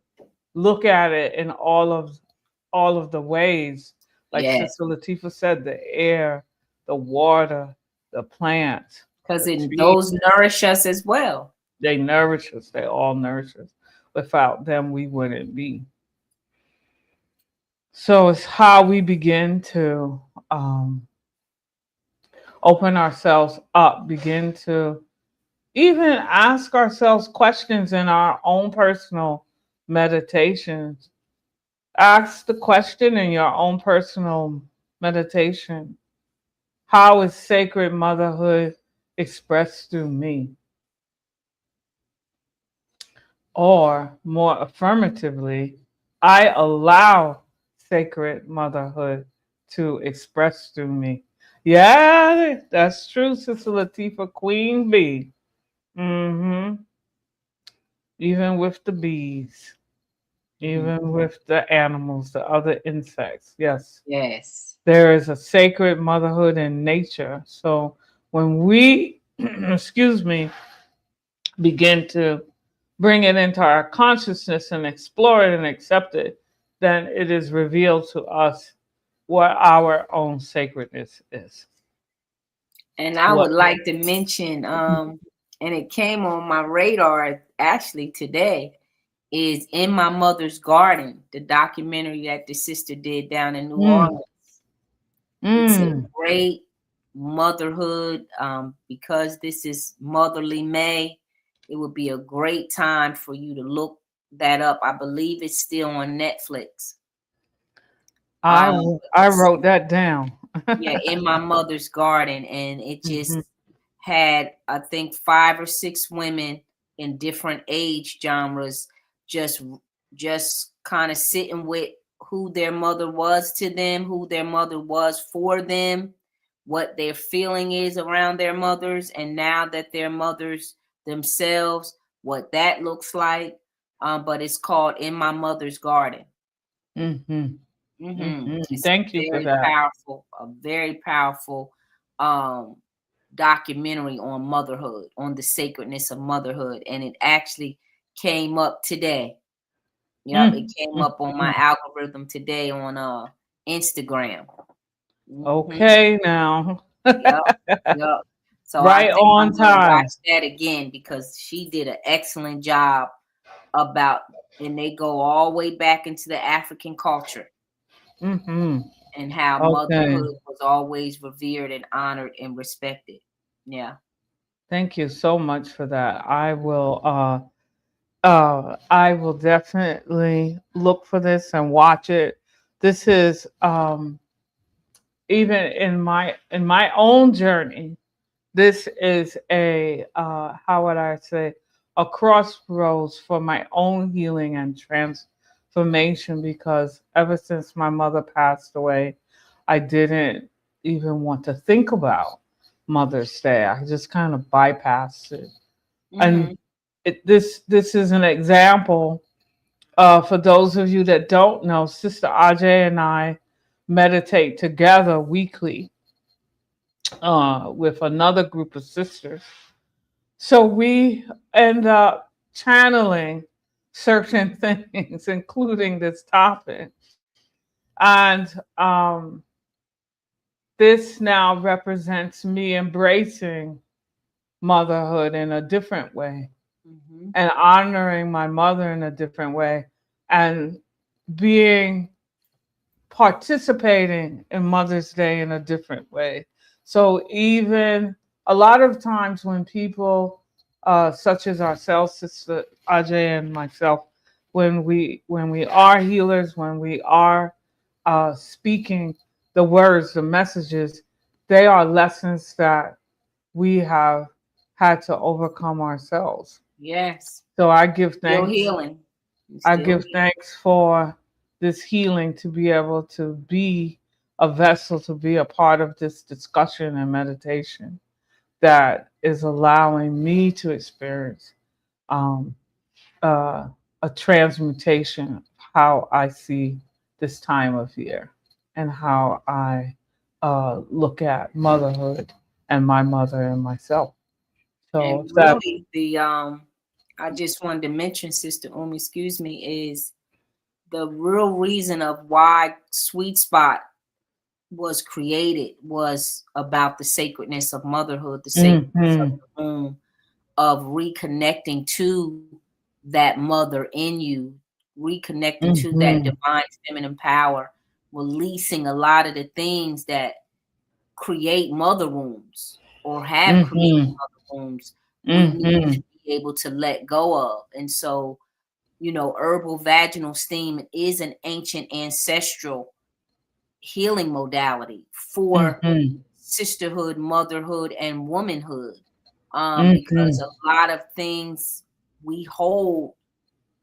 look at it in all of the ways. Like Yes, Sister Latifah said, the air, the water, the plants, because the trees, those nourish us as well. they nourish us. They all nourish us. Without them, we wouldn't be. So it's how we begin to open ourselves up, begin to even ask ourselves questions in our own personal meditations. Ask the question in your own personal meditation: how is sacred motherhood expressed through me? Or more affirmatively, I allow sacred motherhood to express through me. Yeah, that's true, Sister Latifah, Queen Bee. Mm-hmm. Even with the bees, Mhm. even with the animals, the other insects. Yes, Yes. there is a sacred motherhood in nature. So when we, excuse me, begin to bring it into our consciousness and explore it and accept it, then it is revealed to us what our own sacredness is. And I What? would like to mention, and it came on my radar actually today, is In My Mother's Garden, the documentary that the sister did down in New Mm, Orleans. It's a mm, great motherhood, because this is Motherly May. It would be a great time for you to look that up. I believe it's still on Netflix. I It's, wrote that down. yeah, In My Mother's Garden, and it Mhm, just had, I think, 5 or 6 women in different age genres, just just kind of sitting with who their mother was to them, who their mother was for them, what their feeling is around their mothers, and now that they're mothers themselves, what that looks like. But it's called In My Mother's Garden. mhm, mhm. It's a Thank you for very that. powerful, um documentary on motherhood, on the sacredness of motherhood, and it actually came up today. Yep, it Mm, came mm, up on my mm. algorithm today on Instagram. hmm Okay, now. Yep, yep. So I Right think I'm on gonna time. watch that again because she did an excellent job about, and they go all the way back into the African culture Hmm. and how Okay. motherhood was always revered and honored and respected. Yeah. Thank you so much for that. I will definitely look for this and watch it. This is even in my own journey. This is a how would I say, a crossroads for my own healing and transformation, because ever since my mother passed away, I didn't even want to think about Mother's Day. I just kind of bypassed it. And hmm this is an example. For those of you that don't know, Sister Ajay and I meditate together weekly with another group of sisters. So we end up channeling certain things, including this topic. And this now represents me embracing motherhood in a different way hmm and honoring my mother in a different way and being participating in Mother's Day in a different way. So even a lot of times when people, such as ourselves, Sister Ajay and myself, when we are healers, when we are speaking the words, the messages, they are lessons that we have had to overcome ourselves. Yes. So I give Still thanks. healing. You're I still give thanks for this healing to be able to be a vessel, to be a part of this discussion and meditation that is allowing me to experience um, uh, a transmutation of how I see this time of year and how I look at motherhood and my mother and myself. So And that. really, I just wanted to mention, Sister Umi, excuse me, is the real reason of why Sweet Spot was created was about the sacredness of motherhood, the sacredness of Mhm, the womb, of reconnecting to that mother in you, reconnecting to that mhm, divine feminine power, releasing a lot of the things that create mother wounds or have created mhm, mother wounds. We need to mhm, be able to let go of. And so, herbal vaginal steam is an ancient ancestral healing modality for mhm, sisterhood, motherhood, and womanhood. Because mhm. a lot of things we hold,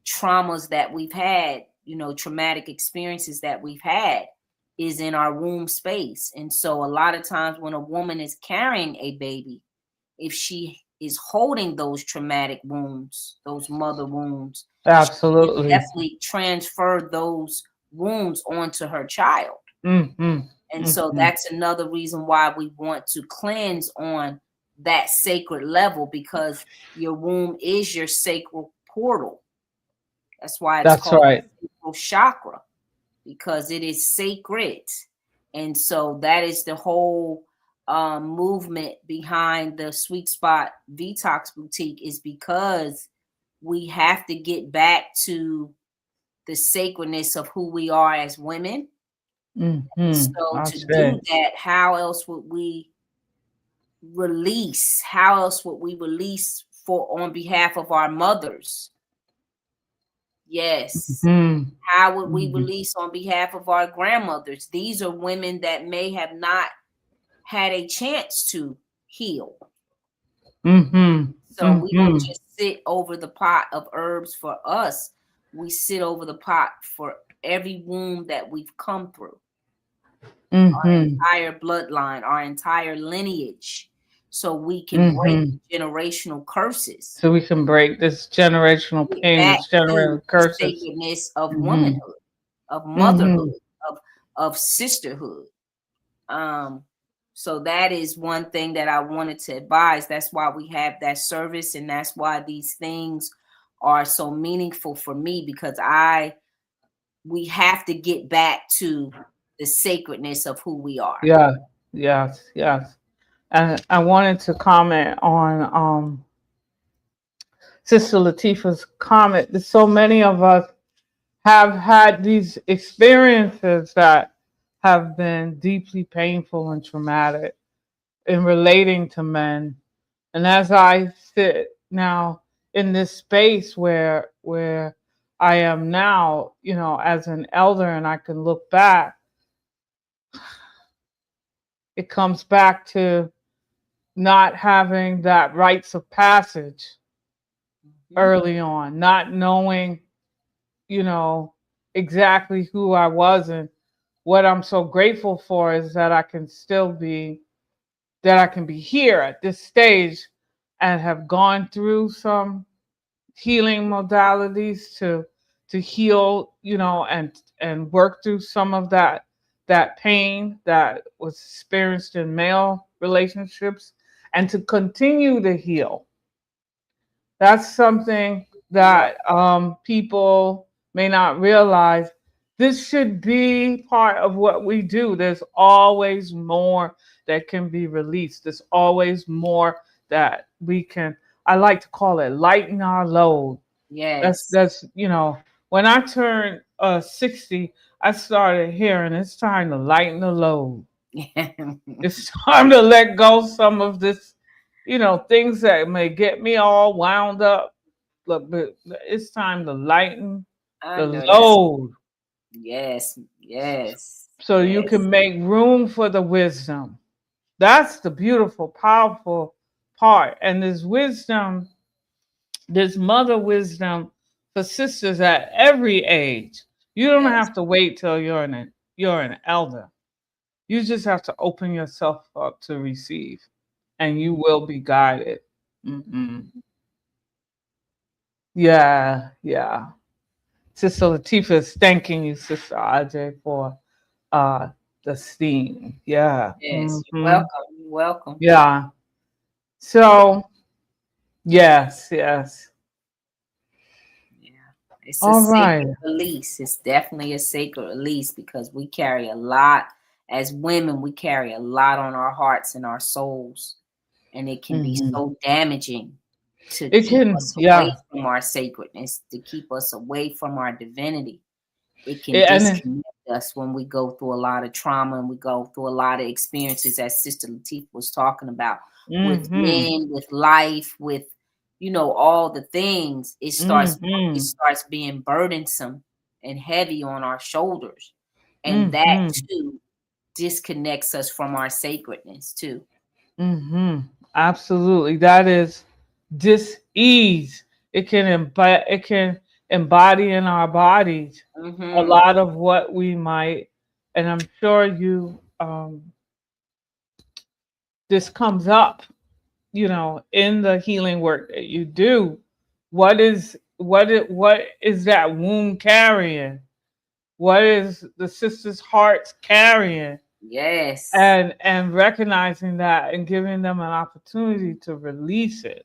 traumas that we've had, traumatic experiences that we've had, is in our womb space. And so a lot of times when a woman is carrying a baby, if she is holding those traumatic wounds, those mother wounds, she can Absolutely. definitely transfer those wounds onto her child. Mhm, And so mhm. that's another reason why we want to cleanse on that sacred level, because your womb is your sacral portal. That's why it's That's called right. the sacral chakra, because it is sacred. And so that is the whole movement behind the Sweet Spot Detox Boutique, is because we have to get back to the sacredness of who we are as women. Mhm. So to do Ashe. that, how else would we release? How else would we release for on behalf of our mothers? Yes. Mhm, How would we mhm, release on behalf of our grandmothers? These are women that may have not had a chance to heal. mhm, So we don't mhm, just sit over the pot of herbs for us. We sit over the pot for every womb that we've come through, mhm, entire bloodline, our entire lineage, so we can break mhm. generational curses, So we can break this generational get pain, back this to generational the curses. sacredness of Mhm, womanhood, of mhm. motherhood, of sisterhood. Um, so that is one thing that I wanted to advise. That's why we have that service, and that's why these things are so meaningful for me, because we have to get back to the sacredness of who we are. Yeah, yes, yes. And I wanted to comment on Sister Latifah's comment that so many of us have had these experiences that have been deeply painful and traumatic in relating to men. And as I sit now in this space where I am now, as an elder, and I can look back, it comes back to not having that rites of passage Mhm. early on, not knowing, you know, exactly who I was. And what I'm so grateful for is that I can be here at this stage and have gone through some healing modalities to heal, and work through some of that pain that was experienced in male relationships, and to continue to heal. That's something Yeah. that people may not realize. This should be part of what we do. There's always more that can be released. There's always more that we can, I like to call it, lighten our load. Yes. That's when I turned 60, I started hearing it's time to lighten the load. It's time to let go some of this, things that may get me all wound up. Look, but it's time to lighten I the know that's load yes, yes, so you yes, can make room for the wisdom. That's the beautiful, powerful part. And this wisdom, this mother wisdom for sisters at every age. You don't yes. have to wait till you're an elder. You just have to open yourself up to receive, and you will be guided. Hmm. Yeah, yeah. Sister Latifah is thanking you, Sister Ajay, for uh the steam. Yeah. Yes, you're Hmm. welcome. You're welcome. Yeah. So yes, yes. Yeah. It's a All right. sacred release. It's definitely a sacred release because we carry a lot, as women, we carry a lot on our hearts and our souls. And it can be Hmm. so damaging to It keep can, us away yeah. from our sacredness, to keep us away from our divinity. It can And disconnect us when we go through a lot of trauma and we go through a lot of experiences, as Sister Latifah was talking about, with mm-hmm, men, with life, with all the things. It mm-hmm, starts being burdensome and heavy on our shoulders, and that mm-hmm, too disconnects us from our sacredness too. mm-hmm. Absolutely. That is dis-ease. It can embody in our bodies a Hmm. lot of what we might, and I'm sure you this comes up, in the healing work that you do. What is that womb carrying? What is the sister's hearts carrying? Yes. And recognizing that and giving them an opportunity to release it.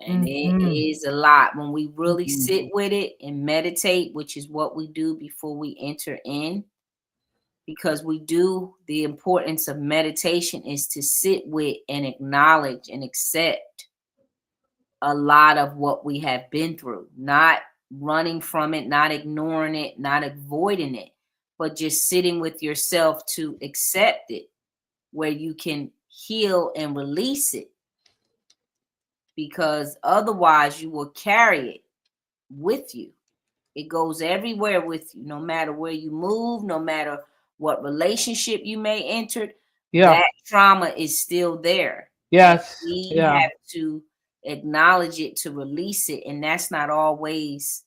And it Mm-hmm. is a lot when we really Mm-hmm. sit with it and meditate, which is what we do before we enter in, because we do the importance of meditation is to sit with and acknowledge and accept a lot of what we have been through, not running from it, not ignoring it, not avoiding it, but just sitting with yourself to accept it, where you can heal and release it, because otherwise you will carry it with you. It goes everywhere with you, no matter where you move, no matter what relationship you may enter, Yeah. that trauma is still there. And Yes. we Yeah. have to acknowledge it to release it. And that's not always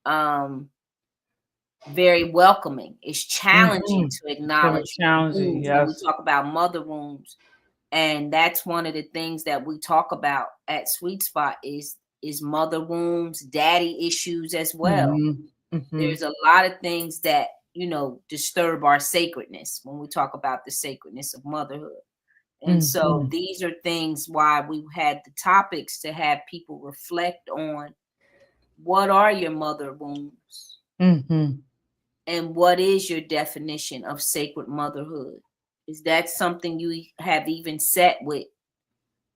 um, very welcoming. It's challenging Mm-hmm. to It can be acknowledge challenging. wounds when we Yes. talk about mother wounds. And that's one of the things that we talk about at Sweet Spot is mother wounds, daddy issues as well. Mm-hmm. Mm-hmm. There's a lot of things that disturb our sacredness when we talk about the sacredness of motherhood. And so Mm-hmm. these are things why we had the topics to have people reflect on: what are your mother wounds, Mm-hmm. and what is your definition of sacred motherhood? Is that something you have even sat with,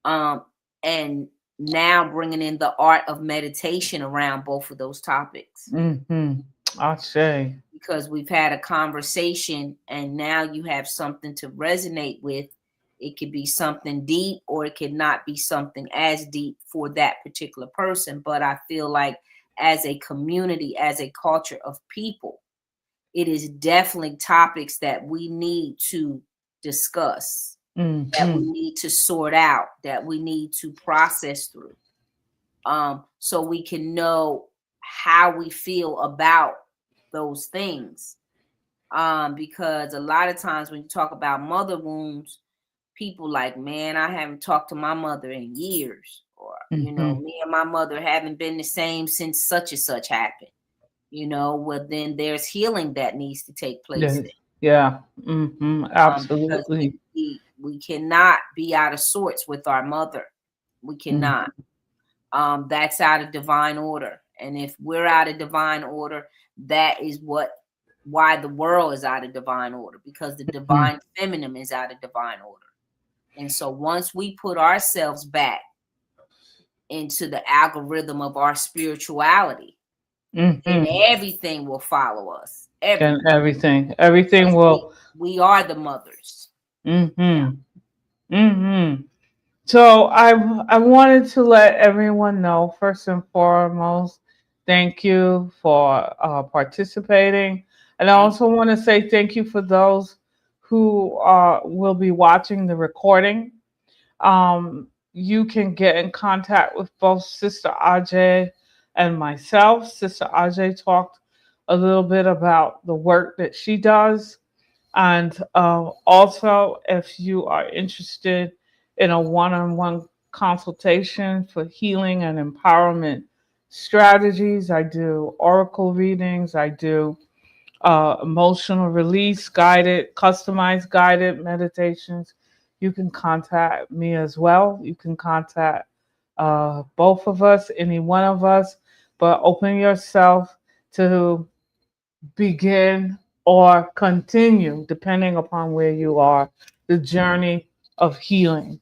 um and now bringing in the art of meditation around both of those topics? Mm-hmm. I say. Because we've had a conversation and now you have something to resonate with. It could be something deep or it could not be something as deep for that particular person. But I feel like as a community, as a culture of people, it is definitely topics that we need to discuss, that we Mm-hmm. need to sort out, that we need to process through, so we can know how we feel about those things. Because a lot of times when you talk about mother wounds, people like, man, I haven't talked to my mother in years, or Mm-hmm. me and my mother haven't been the same since such and such happened. Well, then there's healing that needs to take place Yes. there. Yeah. Mm-hmm. Because Absolutely. we cannot be out of sorts with our mother. We cannot. Mm-hmm. That's out of divine order. And if we're out of divine order, that is why the world is out of divine order, because the divine feminine is out of divine order. And so once we put ourselves back into the algorithm of our spirituality, then Mm-hmm. everything will follow us. And everything. everything 'Cause will. we are the mothers. Yeah. Mm-hmm. Mm-hmm. So I wanted to let everyone know, first and foremost, thank you for participating, and I Thank also want to say thank you for those who will be watching the recording. You can get in contact with both Sister Ajay and myself. Sister Ajay talked a little bit about the work that she does. And also, if you are interested in a one on one consultation for healing and empowerment strategies, I do oracle readings, I do emotional release guided, customized guided meditations. You can contact me as well. You can contact both of us, any one of us, but open yourself to begin or continue, depending upon where you are, the journey of healing.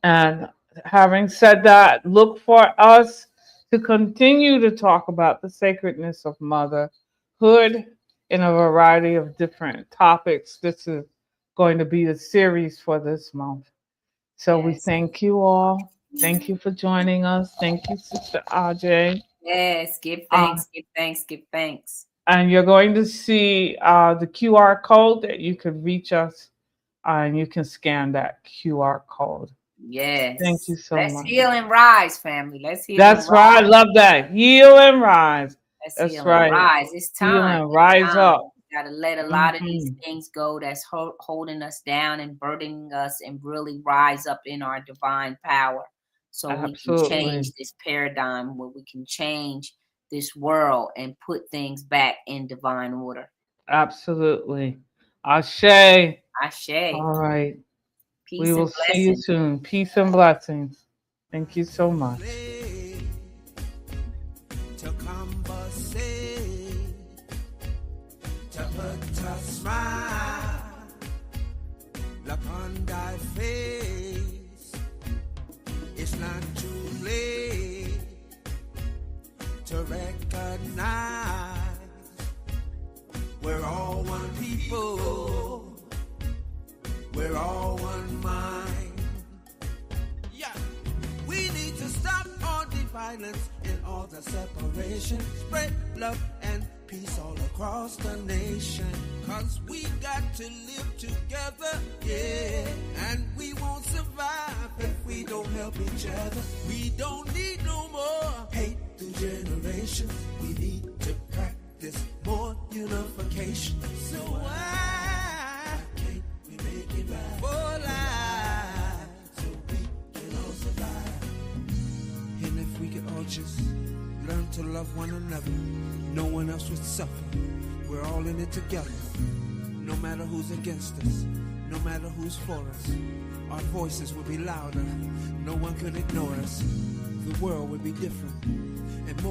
And having said that, look for us to continue to talk about the sacredness of motherhood in a variety of different topics. This is going to be the series for this month. So we Yes. thank you all. Thank you for joining us. Thank you, Sister Aj. Yes. Give Uh, thanks. Give thanks. Give thanks. and you're going to see the QR code that you can reach us, and you can scan that QR code. Thank you Yes. so Let's much. heal and rise, family. Let's heal and That's right. I rise. love that. Heal and rise. Let's That's heal and right. rise. It's Heal time. and It's rise time. up. We got to let a lot of these Hmm. things go that's holding us down and burdening us and really rise up in our divine power so we can change Absolutely. this paradigm where we can change this world and put things back in divine order. Absolutely. Ashe. Ashe. All right. We Peace and will see you blessings. soon. Peace and blessings. Thank you so much. To conversate, to put a smile upon thy face. It's not too late to recognize we're all one people, we're all one mind. Yeah, we need to stop all the violence and all the separation. Spread love and peace all across the nation. 'Cause we got to live together, yeah. And we won't survive if we don't help each other. We don't need no more hate through generations. We need to practice more unification. So why can't we make it right for life so we can all survive? And if we could all just learn to love one another, no one else would suffer. We're all in it together. No matter who's against us, no matter who's for us, our voices would be louder. No one could ignore us. The world would be different and more